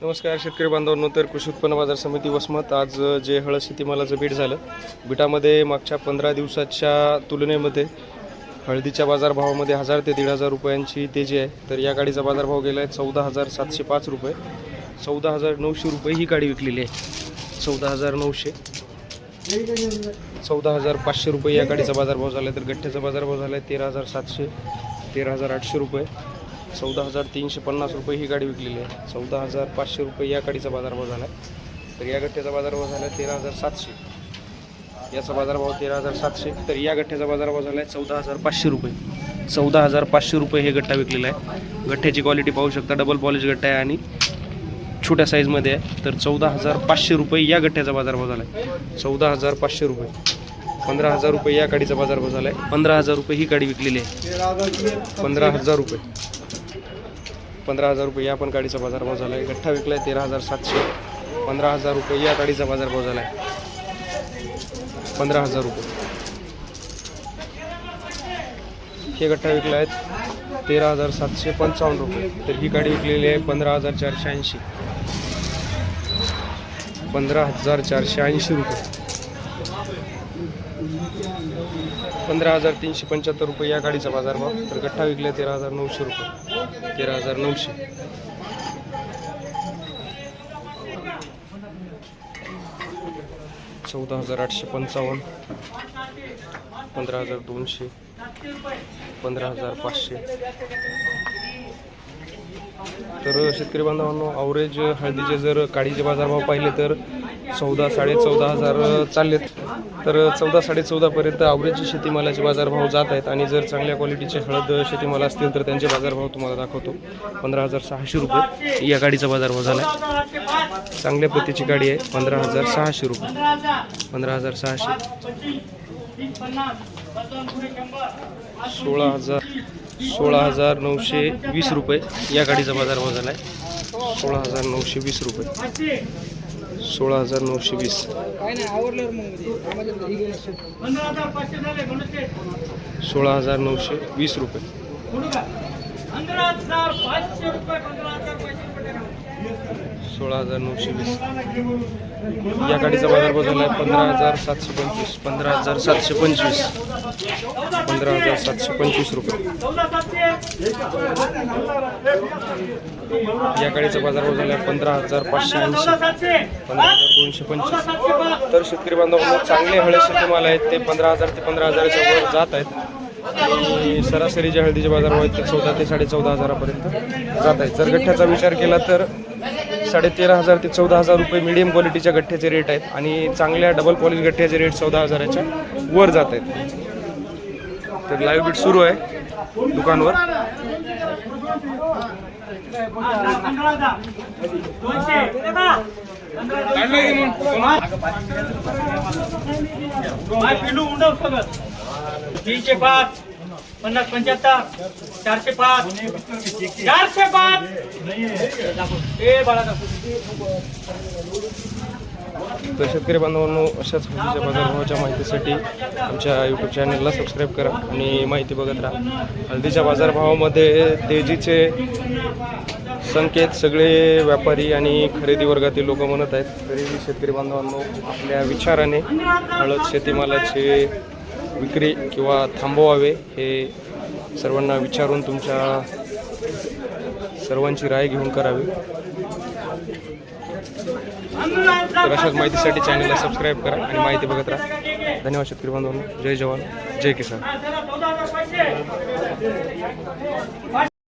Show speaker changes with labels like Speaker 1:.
Speaker 1: नमस्कार शेतकरी बांधवांनो. तर कृषी उत्पन्न बाजार समिती वसमत आज जे हळद शेतीमालाचं बीट झालं, बीटामध्ये मागच्या 15 दिवसाच्या तुलनेमध्ये हळदीच्या बाजारभावामध्ये 1000 ते 1500 रुपयांची तेजी आहे. तर या गाडीचा बाजारभाव गेला आहे 14,705 रुपये. 14,900 रुपये ही गाडी विकलेली आहे. 14,900, 14,500 रुपये या गाडीचा बाजारभाव झाला आहे. तर गठ्ठ्याचा बाजारभाव झाला आहे 13,700, 13,800 रुपये. 14,350 रुपये ही गाडी विकलेली आहे. 14,500 रुपये या गाडीचा बाजारभाव झाला आहे. तर या गठ्ठ्याचा बाजारभाव झाला आहे 13,700, याचा बाजारभाव 13,700. तर या गठ्ठ्याचा बाजारभाव झाला आहे 14,500 रुपये. 14,500 रुपये हे गठ्ठा विकलेला आहे. गठ्ठ्याची क्वालिटी पाहू शकता, डबल पॉलिश गठ्ठा आहे आणि छोट्या साईजमध्ये आहे. तर 14,500 रुपये या गठ्ठ्याचा बाजारभाव झाला आहे. 14,500 रुपये. 15,000 रुपये या गाडीचा बाजारभाव झाला आहे. 15,000 रुपये ही गाडी विकलेली आहे. 15,000 रुपये. 15,000 रुपये या पण गाडीचा बाजारभाव झाला आहे. गठ्ठा विकला आहे 13,700. 15,000 रुपये या गाडीचा बाजारभाव झाला आहे. 15,000 रुपये. हे गठ्ठा विकला आहे 13,755 रुपये. तर ही गाडी विकलेली आहे 15,480. 15,480 रुपये. 15,375 रुपये या गाडीचा बाजारभाव. तर गठ्ठा विकला आहे 13,900 रुपये. 13,900. 14,855. 15,200. 15,500. तर शेतकरी बांधवांनो, ॲव्हरेज हळदीचे जर काडीचे बाजारभाव पाहिले तर 14,000-14,500 चाललेत. तर 14,000-14,500 पर्यंत ॲव्हरेज शेतीमालाचे बाजारभाव जात आहेत. आणि जर चांगल्या क्वालिटीचे हळद शेतीमाल असतील तर त्यांचे बाजारभाव तुम्हाला दाखवतो. 15,600 रुपये या गाडीचा बाजारभाव झाला आहे. चांगल्या प्रतीची गाडी आहे. 15,600 रुपये. 15,600. 16,920 रुपये या गाडीचा बाजारभाव झाला आहे. 16,920 रुपये. 16,920. 16,920 रुपये. 16,920 या गाडीचा बाजारभाव झाला आहे. 15,725. 15,725. 15,725 रुपये या गाडीचा बाजारभाव झाला आहे. 15,580. 15,225. तर शेतकरी बांधवांनो, चांगले हळद शेतीमाल आहेत ते 15,000 ते 15,000च्या वर जात आहेत. आणि सरासरी जे हळदीचे बाजारभाव आहेत ते 14,000 ते 14,500 पर्यंत जात आहेत. जर गठ्ठ्याचा विचार केला तर 13,500 ते 14,000 रुपये मीडियम क्वालिटीच्या गठ्ठ्याचे रेट आहेत. आणि चांगल्या डबल पॉलिश गठ्ठ्याचे रेट 14,000च्या वर जात आहेत. तर लाईव्ह बीट सुरू आहे दुकानवर.
Speaker 2: तीनशे 5, 50-75, 405, 405.
Speaker 1: तर शेतकरी बांधवांनो, अशाच हळदीच्या बाजारभावाच्या माहितीसाठी आमच्या यूट्यूब चॅनलला सबस्क्राईब करा आणि माहिती बघत राहा. हळदीच्या बाजारभावामध्ये तेजीचे संकेत सगळे व्यापारी आणि खरेदी वर्गातील लोक म्हणत आहेत. तरीही शेतकरी बांधवांनो, आपल्या विचाराने हळद शेतीमालाचे विक्री किंवा थांबवावे हे सर्वांना विचारून तुमच्या सर्वांची राय घेऊन करावी. तर अशाच माहितीसाठी चॅनलला सबस्क्राईब करा आणि माहिती बघत राहा. धन्यवाद शेतकरी बांधवांनो. जय जवान, जय किसान.